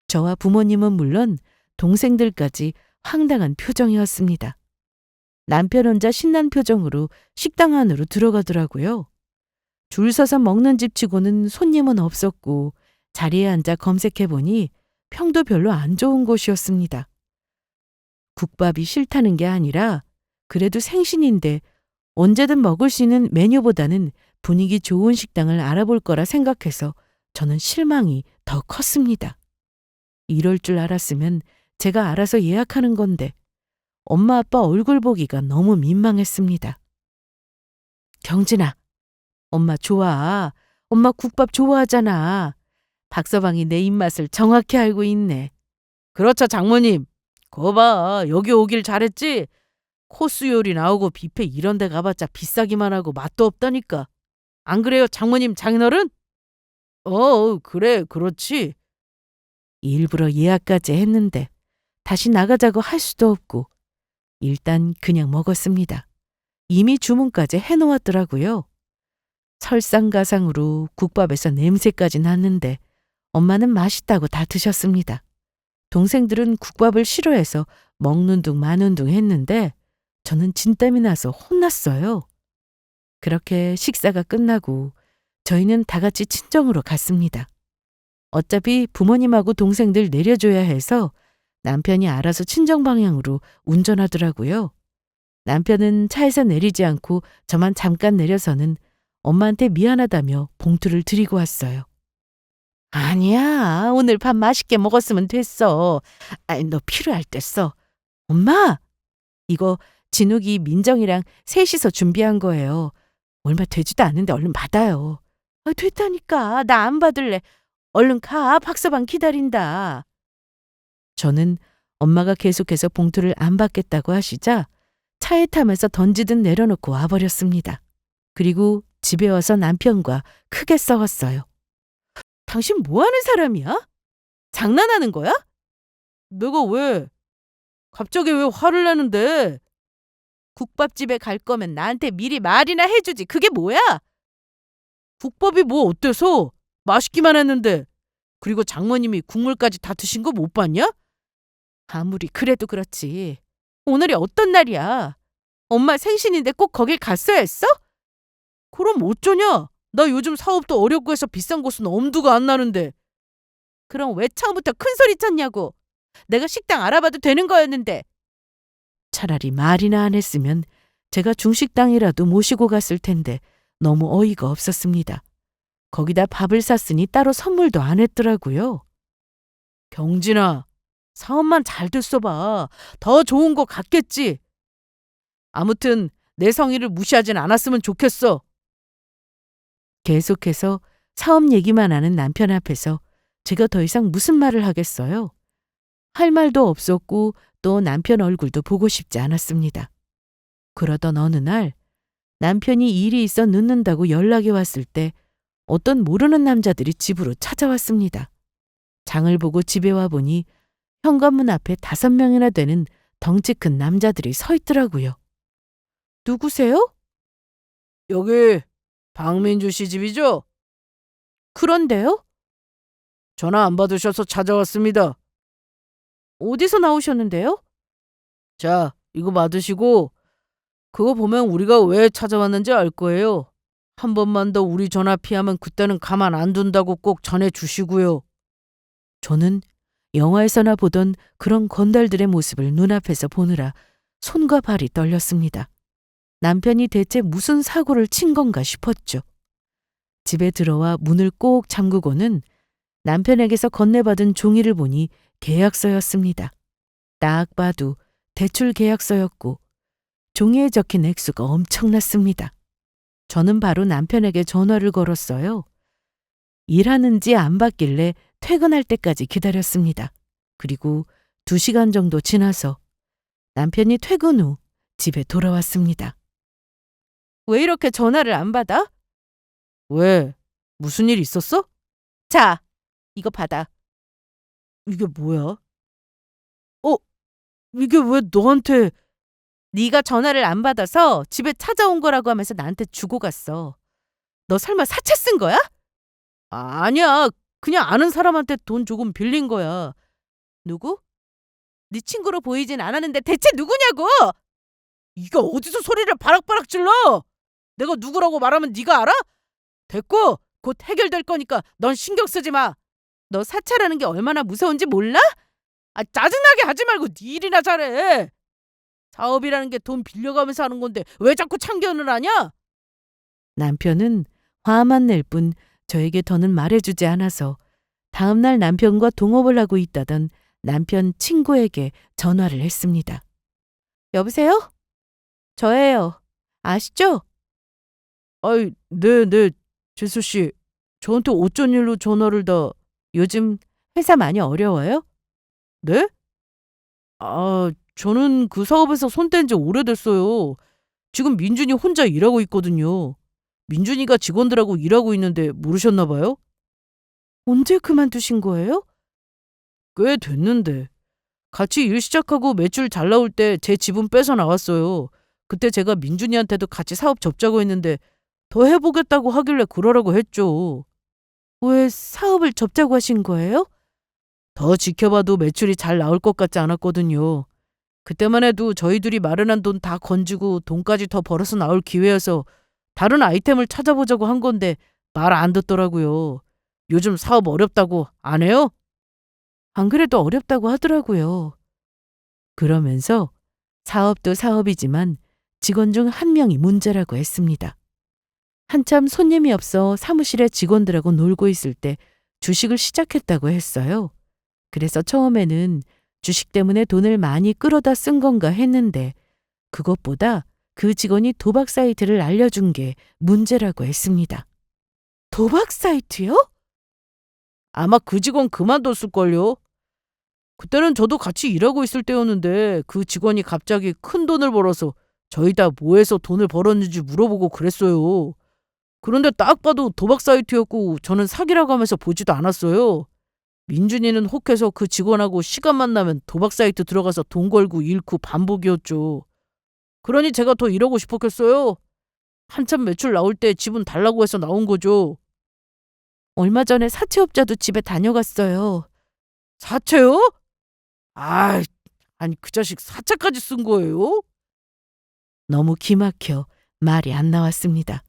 저와 부모님은 물론 동생들까지 황당한 표정이었습니다. 남편 혼자 신난 표정으로 식당 안으로 들어가더라고요. 줄 서서 먹는 집 치고는 손님은 없었고 자리에 앉아 검색해보니 평도 별로 안 좋은 곳이었습니다. 국밥이 싫다는 게 아니라 그래도 생신인데 언제든 먹을 수 있는 메뉴보다는 분위기 좋은 식당을 알아볼 거라 생각해서 저는 실망이 더 컸습니다. 이럴 줄 알았으면 제가 알아서 예약하는 건데 엄마 아빠 얼굴 보기가 너무 민망했습니다. 경진아, 엄마 좋아. 엄마 국밥 좋아하잖아. 박서방이 내 입맛을 정확히 알고 있네. 그렇죠, 장모님. 거 봐, 여기 오길 잘했지? 코스 요리 나오고 뷔페 이런 데 가봤자 비싸기만 하고 맛도 없다니까. 안 그래요, 장모님, 장인어른? 그래, 그렇지. 일부러 예약까지 했는데 다시 나가자고 할 수도 없고 일단 그냥 먹었습니다. 이미 주문까지 해놓았더라고요. 설상가상으로 국밥에서 냄새까지 났는데 엄마는 맛있다고 다 드셨습니다. 동생들은 국밥을 싫어해서 먹는 둥 마는 둥 했는데 저는 진땀이 나서 혼났어요. 그렇게 식사가 끝나고 저희는 다 같이 친정으로 갔습니다. 어차피 부모님하고 동생들 내려줘야 해서 남편이 알아서 친정 방향으로 운전하더라고요. 남편은 차에서 내리지 않고 저만 잠깐 내려서는 엄마한테 미안하다며 봉투를 드리고 왔어요. 아니야, 오늘 밥 맛있게 먹었으면 됐어. 아니, 너 필요할 때 써. 엄마, 이거 진욱이 민정이랑 셋이서 준비한 거예요. 얼마 되지도 않는데 얼른 받아요. 됐다니까. 나 안 받을래. 얼른 가. 박서방 기다린다. 저는 엄마가 계속해서 봉투를 안 받겠다고 하시자 차에 타면서 던지듯 내려놓고 와버렸습니다. 그리고 집에 와서 남편과 크게 싸웠어요. 당신 뭐 하는 사람이야? 장난하는 거야? 내가 왜? 갑자기 왜 화를 내는데? 국밥집에 갈 거면 나한테 미리 말이나 해주지. 그게 뭐야? 국밥이 뭐 어때서? 맛있기만 했는데. 그리고 장모님이 국물까지 다 드신 거 못 봤냐? 아무리 그래도 그렇지. 오늘이 어떤 날이야? 엄마 생신인데 꼭 거길 갔어야 했어? 그럼 어쩌냐? 나 요즘 사업도 어렵고 해서 비싼 곳은 엄두가 안 나는데. 그럼 왜 처음부터 큰 소리 쳤냐고. 내가 식당 알아봐도 되는 거였는데. 차라리 말이나 안 했으면 제가 중식당이라도 모시고 갔을 텐데 너무 어이가 없었습니다. 거기다 밥을 샀으니 따로 선물도 안 했더라고요. 경진아, 사업만 잘 됐어봐. 더 좋은 거 같겠지. 아무튼 내 성의를 무시하진 않았으면 좋겠어. 계속해서 사업 얘기만 하는 남편 앞에서 제가 더 이상 무슨 말을 하겠어요. 할 말도 없었고 또 남편 얼굴도 보고 싶지 않았습니다. 그러던 어느 날 남편이 일이 있어 늦는다고 연락이 왔을 때 어떤 모르는 남자들이 집으로 찾아왔습니다. 장을 보고 집에 와보니 현관문 앞에 5명이나 되는 덩치 큰 남자들이 서 있더라고요. 누구세요? 여기 박민주 씨 집이죠? 그런데요? 전화 안 받으셔서 찾아왔습니다. 어디서 나오셨는데요? 자, 이거 받으시고 그거 보면 우리가 왜 찾아왔는지 알 거예요. 한 번만 더 우리 전화 피하면 그때는 가만 안 둔다고 꼭 전해주시고요. 저는 영화에서나 보던 그런 건달들의 모습을 눈앞에서 보느라 손과 발이 떨렸습니다. 남편이 대체 무슨 사고를 친 건가 싶었죠. 집에 들어와 문을 꼭 잠그고는 남편에게서 건네받은 종이를 보니 계약서였습니다. 딱 봐도 대출 계약서였고 종이에 적힌 액수가 엄청났습니다. 저는 바로 남편에게 전화를 걸었어요. 일하는지 안 받길래 퇴근할 때까지 기다렸습니다. 그리고 2시간 정도 지나서 남편이 퇴근 후 집에 돌아왔습니다. 왜 이렇게 전화를 안 받아? 왜? 무슨 일 있었어? 자, 이거 받아. 이게 뭐야? 이게 왜 너한테... 네가 전화를 안 받아서 집에 찾아온 거라고 하면서 나한테 주고 갔어. 너 설마 사채 쓴 거야? 아니야. 그냥 아는 사람한테 돈 조금 빌린 거야. 누구? 네 친구로 보이진 않았는데 대체 누구냐고! 이거 어디서 소리를 바락바락 질러! 내가 누구라고 말하면 네가 알아? 됐고, 곧 해결될 거니까 넌 신경 쓰지 마. 너 사채라는 게 얼마나 무서운지 몰라? 짜증나게 하지 말고 네 일이나 잘해. 사업이라는 게 돈 빌려가면서 하는 건데 왜 자꾸 참견을 하냐? 남편은 화만 낼 뿐 저에게 더는 말해주지 않아서 다음날 남편과 동업을 하고 있다던 남편 친구에게 전화를 했습니다. 여보세요? 저예요. 아시죠? 네, 재수 씨. 저한테 어쩐 일로 전화를 다... 요즘 회사 많이 어려워요? 네? 저는 그 사업에서 손 뗀 지 오래됐어요. 지금 민준이 혼자 일하고 있거든요. 민준이가 직원들하고 일하고 있는데 모르셨나 봐요? 언제 그만두신 거예요? 꽤 됐는데. 같이 일 시작하고 매출 잘 나올 때 제 지분 빼서 나왔어요. 그때 제가 민준이한테도 같이 사업 접자고 했는데 더 해보겠다고 하길래 그러라고 했죠. 왜 사업을 접자고 하신 거예요? 더 지켜봐도 매출이 잘 나올 것 같지 않았거든요. 그때만 해도 저희 둘이 마련한 돈 다 건지고 돈까지 더 벌어서 나올 기회여서 다른 아이템을 찾아보자고 한 건데 말 안 듣더라고요. 요즘 사업 어렵다고 안 해요? 안 그래도 어렵다고 하더라고요. 그러면서 사업도 사업이지만 직원 중 1명이 문제라고 했습니다. 한참 손님이 없어 사무실에 직원들하고 놀고 있을 때 주식을 시작했다고 했어요. 그래서 처음에는 주식 때문에 돈을 많이 끌어다 쓴 건가 했는데 그것보다 그 직원이 도박 사이트를 알려준 게 문제라고 했습니다. 도박 사이트요? 아마 그 직원 그만뒀을걸요. 그때는 저도 같이 일하고 있을 때였는데 그 직원이 갑자기 큰 돈을 벌어서 저희 다 뭐해서 돈을 벌었는지 물어보고 그랬어요. 그런데 딱 봐도 도박 사이트였고 저는 사기라고 하면서 보지도 않았어요. 민준이는 혹해서 그 직원하고 시간만 나면 도박 사이트 들어가서 돈 걸고 잃고 반복이었죠. 그러니 제가 더 일하고 싶었겠어요. 한참 매출 나올 때 지분 달라고 해서 나온 거죠. 얼마 전에 사채업자도 집에 다녀갔어요. 사채요? 아니 그 자식 사채까지 쓴 거예요? 너무 기막혀 말이 안 나왔습니다.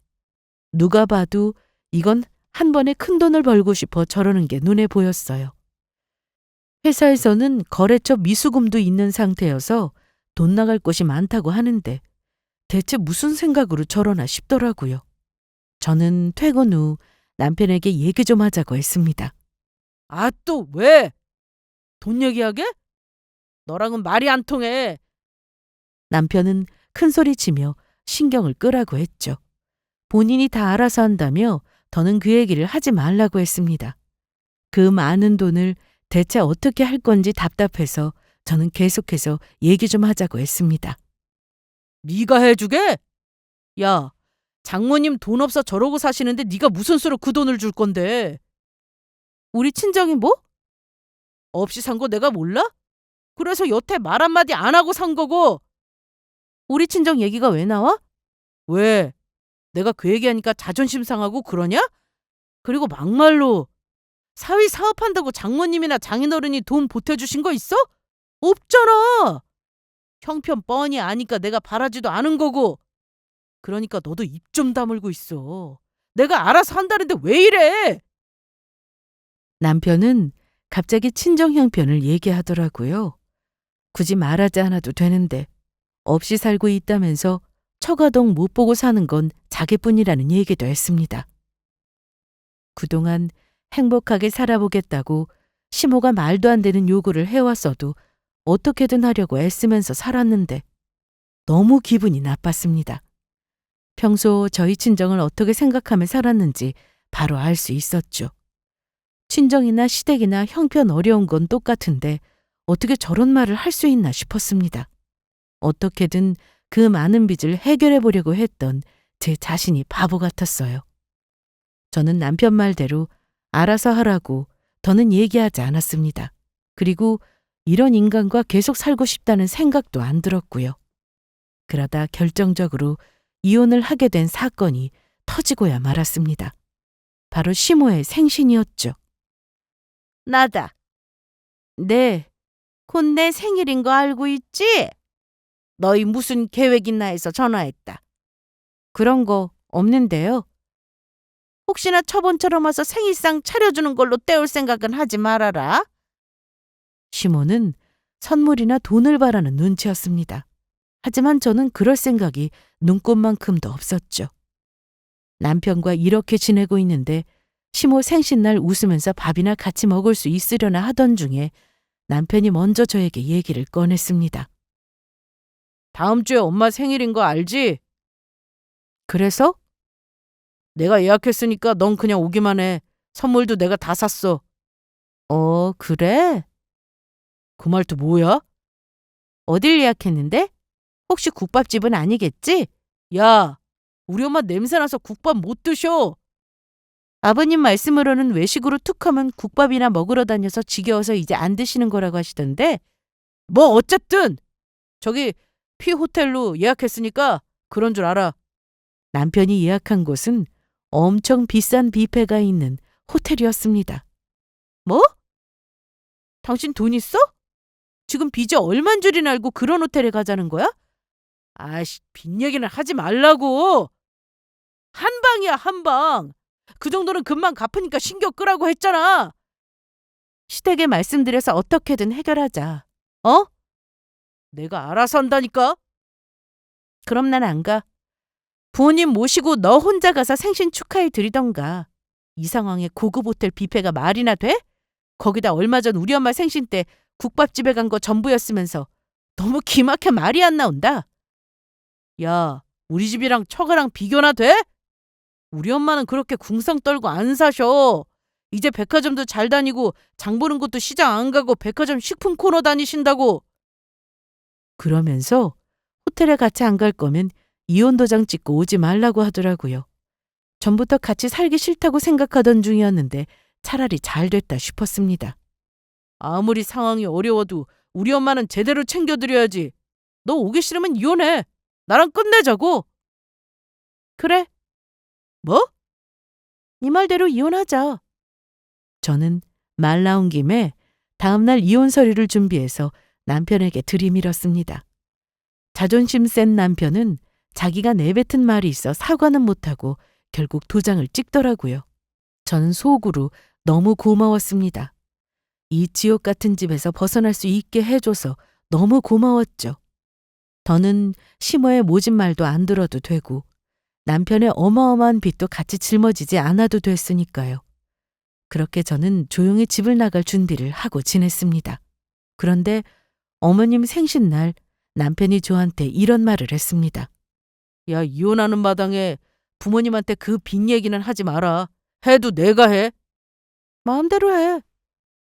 누가 봐도 이건 한 번에 큰 돈을 벌고 싶어 저러는 게 눈에 보였어요. 회사에서는 거래처 미수금도 있는 상태여서 돈 나갈 곳이 많다고 하는데 대체 무슨 생각으로 저러나 싶더라고요. 저는 퇴근 후 남편에게 얘기 좀 하자고 했습니다. 아, 또 왜? 돈 얘기하게? 너랑은 말이 안 통해. 남편은 큰 소리 치며 신경을 끄라고 했죠. 본인이 다 알아서 한다며 더는 그 얘기를 하지 말라고 했습니다. 그 많은 돈을 대체 어떻게 할 건지 답답해서 저는 계속해서 얘기 좀 하자고 했습니다. 네가 해주게? 야, 장모님 돈 없어 저러고 사시는데 네가 무슨 수로 그 돈을 줄 건데? 우리 친정이 뭐? 없이 산 거 내가 몰라? 그래서 여태 말 한마디 안 하고 산 거고. 우리 친정 얘기가 왜 나와? 왜? 내가 그 얘기하니까 자존심 상하고 그러냐? 그리고 막말로 사위 사업한다고 장모님이나 장인어른이 돈 보태주신 거 있어? 없잖아. 형편 뻔히 아니까 내가 바라지도 않은 거고. 그러니까 너도 입 좀 다물고 있어. 내가 알아서 한다는데 왜 이래? 남편은 갑자기 친정 형편을 얘기하더라고요. 굳이 말하지 않아도 되는데 없이 살고 있다면서 처가동 못 보고 사는 건 자기뿐이라는 얘기도 했습니다. 그동안 행복하게 살아보겠다고 시모가 말도 안 되는 요구를 해왔어도 어떻게든 하려고 애쓰면서 살았는데 너무 기분이 나빴습니다. 평소 저희 친정을 어떻게 생각하며 살았는지 바로 알 수 있었죠. 친정이나 시댁이나 형편 어려운 건 똑같은데 어떻게 저런 말을 할 수 있나 싶었습니다. 어떻게든 그 많은 빚을 해결해 보려고 했던 제 자신이 바보 같았어요. 저는 남편 말대로 알아서 하라고 더는 얘기하지 않았습니다. 그리고 이런 인간과 계속 살고 싶다는 생각도 안 들었고요. 그러다 결정적으로 이혼을 하게 된 사건이 터지고야 말았습니다. 바로 시모의 생신이었죠. 나다. 네, 곧 내 생일인 거 알고 있지? 너희 무슨 계획 있나 해서 전화했다. 그런 거 없는데요. 혹시나 처번처럼 와서 생일상 차려주는 걸로 때울 생각은 하지 말아라. 시모는 선물이나 돈을 바라는 눈치였습니다. 하지만 저는 그럴 생각이 눈꼽만큼도 없었죠. 남편과 이렇게 지내고 있는데 시모 생신날 웃으면서 밥이나 같이 먹을 수 있으려나 하던 중에 남편이 먼저 저에게 얘기를 꺼냈습니다. 다음 주에 엄마 생일인 거 알지? 그래서? 내가 예약했으니까 넌 그냥 오기만 해. 선물도 내가 다 샀어. 그래? 그 말도 뭐야? 어딜 예약했는데? 혹시 국밥집은 아니겠지? 야, 우리 엄마 냄새나서 국밥 못 드셔. 아버님 말씀으로는 외식으로 툭 하면 국밥이나 먹으러 다녀서 지겨워서 이제 안 드시는 거라고 하시던데. 뭐 어쨌든 저기 P호텔로 예약했으니까 그런 줄 알아. 남편이 예약한 곳은 엄청 비싼 뷔페가 있는 호텔이었습니다. 뭐? 당신 돈 있어? 지금 빚이 얼만 줄이나 알고 그런 호텔에 가자는 거야? 아이씨, 빚 얘기는 하지 말라고. 한 방이야, 한 방. 그 정도는 금방 갚으니까 신경 끄라고 했잖아. 시댁에 말씀드려서 어떻게든 해결하자. 어? 내가 알아서 한다니까? 그럼 난 안 가. 부모님 모시고 너 혼자 가서 생신 축하해 드리던가. 이 상황에 고급 호텔 뷔페가 말이나 돼? 거기다 얼마 전 우리 엄마 생신 때 국밥집에 간 거 전부였으면서 너무 기막혀 말이 안 나온다. 야, 우리 집이랑 처가랑 비교나 돼? 우리 엄마는 그렇게 궁상 떨고 안 사셔. 이제 백화점도 잘 다니고 장 보는 것도 시장 안 가고 백화점 식품 코너 다니신다고. 그러면서 호텔에 같이 안 갈 거면 이혼 도장 찍고 오지 말라고 하더라고요. 전부터 같이 살기 싫다고 생각하던 중이었는데 차라리 잘 됐다 싶었습니다. 아무리 상황이 어려워도 우리 엄마는 제대로 챙겨드려야지. 너 오기 싫으면 이혼해. 나랑 끝내자고. 그래. 뭐? 네 말대로 이혼하자. 저는 말 나온 김에 다음날 이혼 서류를 준비해서 남편에게 들이밀었습니다. 자존심 센 남편은 자기가 내뱉은 말이 있어 사과는 못하고 결국 도장을 찍더라고요. 저는 속으로 너무 고마웠습니다. 이 지옥 같은 집에서 벗어날 수 있게 해줘서 너무 고마웠죠. 더는 시모의 모진 말도 안 들어도 되고 남편의 어마어마한 빚도 같이 짊어지지 않아도 됐으니까요. 그렇게 저는 조용히 집을 나갈 준비를 하고 지냈습니다. 그런데 어머님 생신날 남편이 저한테 이런 말을 했습니다. 야, 이혼하는 마당에 부모님한테 그 빚 얘기는 하지 마라. 해도 내가 해. 마음대로 해.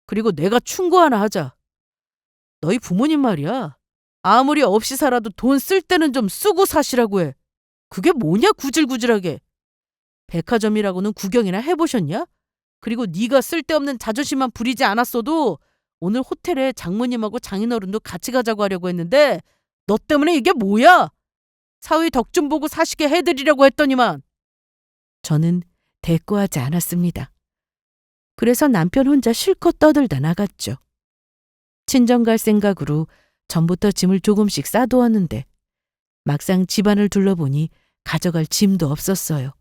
그리고 내가 충고 하나 하자. 너희 부모님 말이야. 아무리 없이 살아도 돈 쓸 때는 좀 쓰고 사시라고 해. 그게 뭐냐 구질구질하게. 백화점이라고는 구경이나 해보셨냐? 그리고 네가 쓸데없는 자존심만 부리지 않았어도 오늘 호텔에 장모님하고 장인어른도 같이 가자고 하려고 했는데 너 때문에 이게 뭐야? 사위 덕 좀 보고 사시게 해드리려고 했더니만. 저는 대꾸하지 않았습니다. 그래서 남편 혼자 실컷 떠들다 나갔죠. 친정 갈 생각으로 전부터 짐을 조금씩 싸두었는데 막상 집안을 둘러보니 가져갈 짐도 없었어요.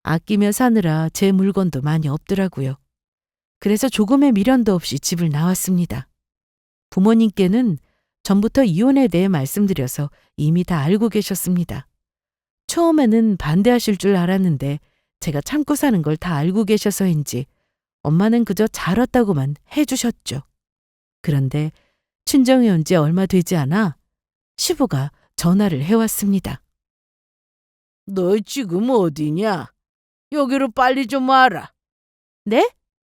아끼며 사느라 제 물건도 많이 없더라고요. 그래서 조금의 미련도 없이 집을 나왔습니다. 부모님께는 전부터 이혼에 대해 말씀드려서 이미 다 알고 계셨습니다. 처음에는 반대하실 줄 알았는데 제가 참고 사는 걸 다 알고 계셔서인지 엄마는 그저 잘 왔다고만 해주셨죠. 그런데 친정에 온 지 얼마 되지 않아 시부가 전화를 해왔습니다. 너 지금 어디냐? 여기로 빨리 좀 와라. 네?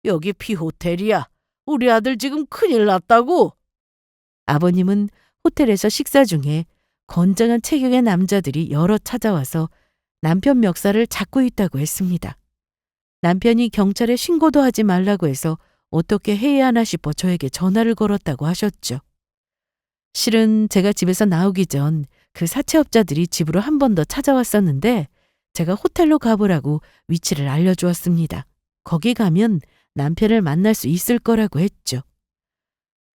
여기 피호텔이야. 우리 아들 지금 큰일 났다고. 아버님은 호텔에서 식사 중에 건장한 체격의 남자들이 여러 찾아와서 남편 멱살을 잡고 있다고 했습니다. 남편이 경찰에 신고도 하지 말라고 해서 어떻게 해야 하나 싶어 저에게 전화를 걸었다고 하셨죠. 실은 제가 집에서 나오기 전 그 사채업자들이 집으로 한 번 더 찾아왔었는데 제가 호텔로 가보라고 위치를 알려주었습니다. 거기 가면 남편을 만날 수 있을 거라고 했죠.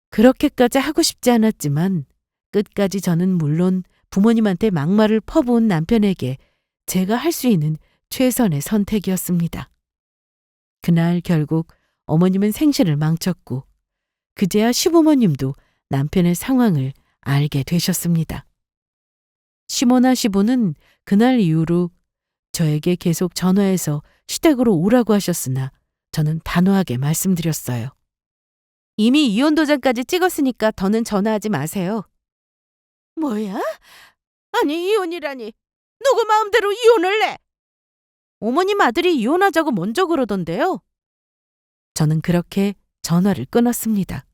그렇게까지 하고 싶지 않았지만 끝까지 저는 물론 부모님한테 막말을 퍼부은 남편에게 제가 할 수 있는 최선의 선택이었습니다. 그날 결국 어머님은 생신을 망쳤고 그제야 시부모님도 남편의 상황을 알게 되셨습니다. 시모나 시부는 그날 이후로 저에게 계속 전화해서 시댁으로 오라고 하셨으나 저는 단호하게 말씀드렸어요. 이미 이혼 도장까지 찍었으니까 더는 전화하지 마세요. 뭐야? 아니 이혼이라니. 누구 마음대로 이혼을 내? 어머님 아들이 이혼하자고 먼저 그러던데요. 저는 그렇게 전화를 끊었습니다.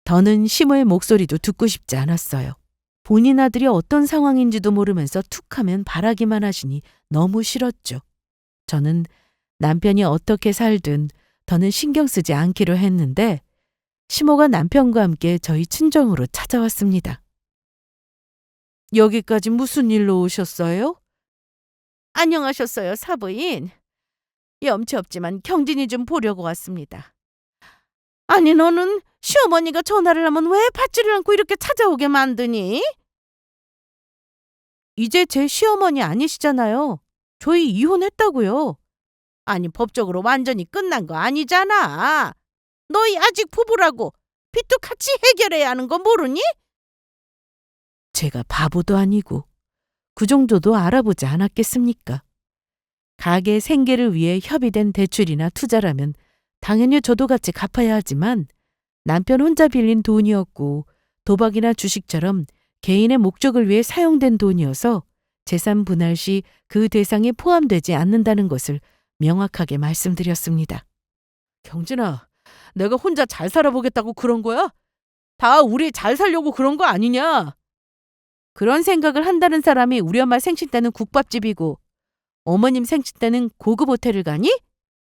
더는 시모의 목소리도 듣고 싶지 않았어요. 본인 아들이 어떤 상황인지도 모르면서 툭하면 바라기만 하시니 너무 싫었죠. 저는 남편이 어떻게 살든 더는 신경 쓰지 않기로 했는데 시모가 남편과 함께 저희 친정으로 찾아왔습니다. 여기까지 무슨 일로 오셨어요? 안녕하셨어요, 사부인. 염치 없지만 경진이 좀 보려고 왔습니다. 아니 너는 시어머니가 전화를 하면 왜 받지를 않고 이렇게 찾아오게 만드니? 이제 제 시어머니 아니시잖아요. 저희 이혼했다고요. 아니 법적으로 완전히 끝난 거 아니잖아. 너희 아직 부부라고 빚도 같이 해결해야 하는 거 모르니? 제가 바보도 아니고 그 정도도 알아보지 않았겠습니까? 가게 생계를 위해 협의된 대출이나 투자라면 당연히 저도 같이 갚아야 하지만 남편 혼자 빌린 돈이었고 도박이나 주식처럼 개인의 목적을 위해 사용된 돈이어서 재산 분할 시 그 대상에 포함되지 않는다는 것을 명확하게 말씀드렸습니다. 경진아, 내가 혼자 잘 살아보겠다고 그런 거야? 다 우리 잘 살려고 그런 거 아니냐? 그런 생각을 한다는 사람이 우리 엄마 생신 때는 국밥집이고 어머님 생신 때는 고급 호텔을 가니?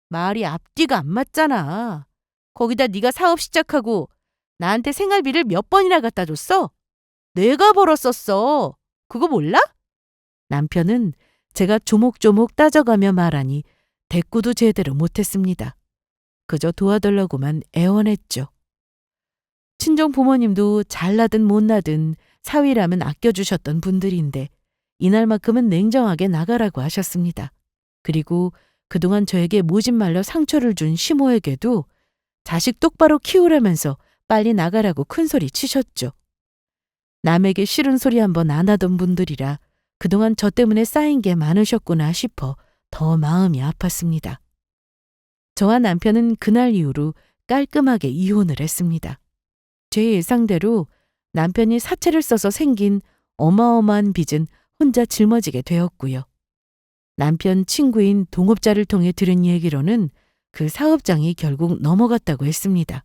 말이 앞뒤가 안 맞잖아. 거기다 네가 사업 시작하고 나한테 생활비를 몇 번이나 갖다 줬어? 내가 벌었었어. 그거 몰라? 남편은 제가 조목조목 따져가며 말하니 대꾸도 제대로 못했습니다. 그저 도와달라고만 애원했죠. 친정 부모님도 잘나든 못나든 사위라면 아껴주셨던 분들인데 이날만큼은 냉정하게 나가라고 하셨습니다. 그리고 그동안 저에게 모진 말로 상처를 준 시모에게도 자식 똑바로 키우라면서 빨리 나가라고 큰소리 치셨죠. 남에게 싫은 소리 한번 안 하던 분들이라 그동안 저 때문에 쌓인 게 많으셨구나 싶어 더 마음이 아팠습니다. 저와 남편은 그날 이후로 깔끔하게 이혼을 했습니다. 제 예상대로 남편이 사채를 써서 생긴 어마어마한 빚은 혼자 짊어지게 되었고요. 남편 친구인 동업자를 통해 들은 얘기로는 그 사업장이 결국 넘어갔다고 했습니다.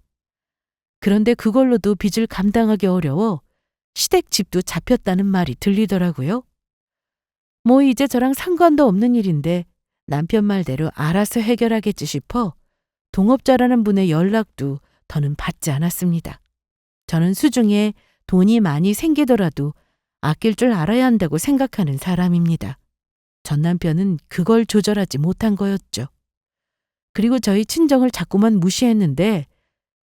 그런데 그걸로도 빚을 감당하기 어려워 시댁집도 잡혔다는 말이 들리더라고요. 뭐 이제 저랑 상관도 없는 일인데 남편 말대로 알아서 해결하겠지 싶어 동업자라는 분의 연락도 더는 받지 않았습니다. 저는 수중에 돈이 많이 생기더라도 아낄 줄 알아야 한다고 생각하는 사람입니다. 전 남편은 그걸 조절하지 못한 거였죠. 그리고 저희 친정을 자꾸만 무시했는데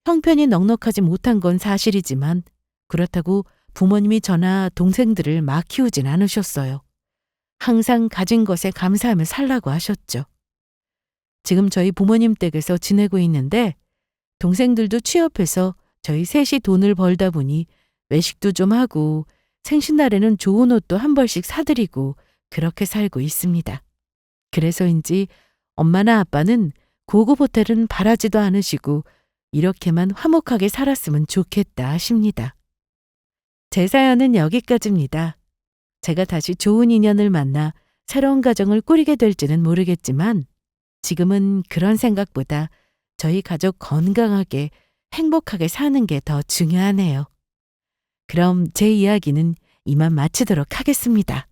형편이 넉넉하지 못한 건 사실이지만 그렇다고 부모님이 저나 동생들을 막 키우진 않으셨어요. 항상 가진 것에 감사하며 살라고 하셨죠. 지금 저희 부모님 댁에서 지내고 있는데 동생들도 취업해서 저희 셋이 돈을 벌다 보니 외식도 좀 하고 생신날에는 좋은 옷도 한 벌씩 사드리고 그렇게 살고 있습니다. 그래서인지 엄마나 아빠는 고급 호텔은 바라지도 않으시고 이렇게만 화목하게 살았으면 좋겠다 하십니다. 제 사연은 여기까지입니다. 제가 다시 좋은 인연을 만나 새로운 가정을 꾸리게 될지는 모르겠지만 지금은 그런 생각보다 저희 가족 건강하게 행복하게 사는 게 더 중요하네요. 그럼 제 이야기는 이만 마치도록 하겠습니다.